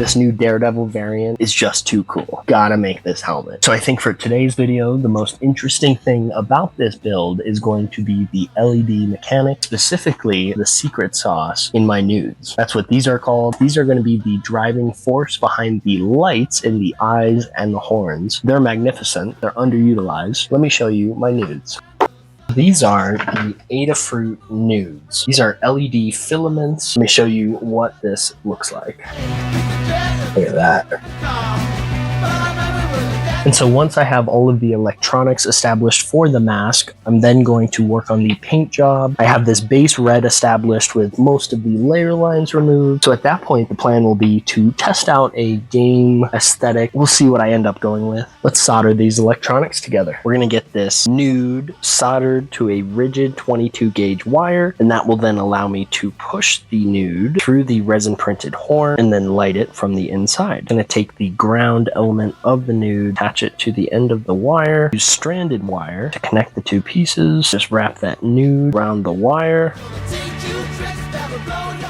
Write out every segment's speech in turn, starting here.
This new Daredevil variant is just too cool. Gotta make this helmet. So I think for today's video, the most interesting thing about this build is going to be the LED mechanic, specifically the secret sauce in my nudes. That's what these are called. These are going to be the driving force behind the lights in the eyes and the horns. They're magnificent. They're underutilized. Let me show you my nudes. These are the Adafruit nudes. These are LED filaments. Let me show you what this looks like. Look at that. And so once I have all of the electronics established for the mask, I'm then going to work on the paint job. I have this base red established with most of the layer lines removed. So at that point, the plan will be to test out a game aesthetic. We'll see what I end up going with. Let's solder these electronics together. We're going to get this nude soldered to a rigid 22 gauge wire, and that will then allow me to push the nude through the resin printed horn and then light it from the inside. I'm going to take the ground element of the nude, attach it to the end of the wire, use stranded wire to connect the two pieces, just wrap that nude around the wire.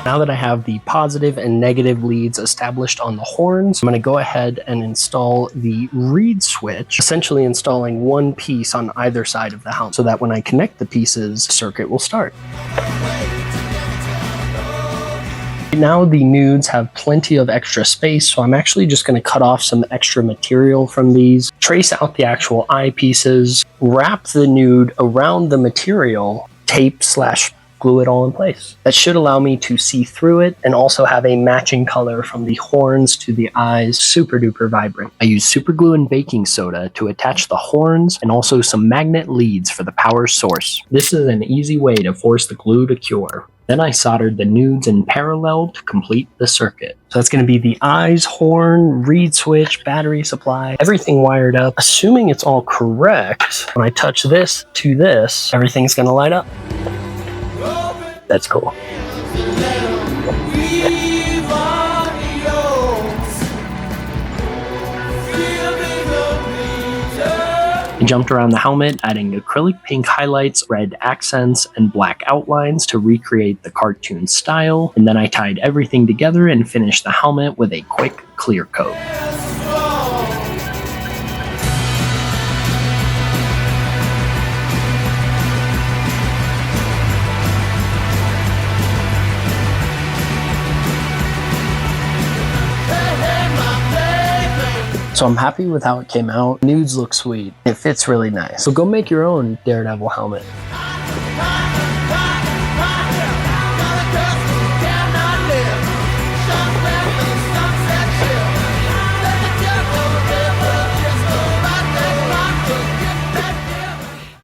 Now that I have the positive and negative leads established on the horns, I'm going to go ahead and install the reed switch, essentially installing one piece on either side of the helmet so that when I connect the pieces, the circuit will start. Now the nudes have plenty of extra space, so I'm actually just going to cut off some extra material from these, trace out the actual eyepieces, wrap the nude around the material, tape/glue it all in place. That should allow me to see through it and also have a matching color from the horns to the eyes, super duper vibrant. I use super glue and baking soda to attach the horns and also some magnet leads for the power source. This is an easy way to force the glue to cure. Then I soldered the nudes in parallel to complete the circuit. So that's going to be the eyes, horn, reed switch, battery supply, everything wired up. Assuming it's all correct, when I touch this to this, everything's going to light up. That's cool. I jumped around the helmet, adding acrylic pink highlights, red accents, and black outlines to recreate the cartoon style, and then I tied everything together and finished the helmet with a quick clear coat. So I'm happy with how it came out. Nudes look sweet. It fits really nice. So go make your own Daredevil helmet.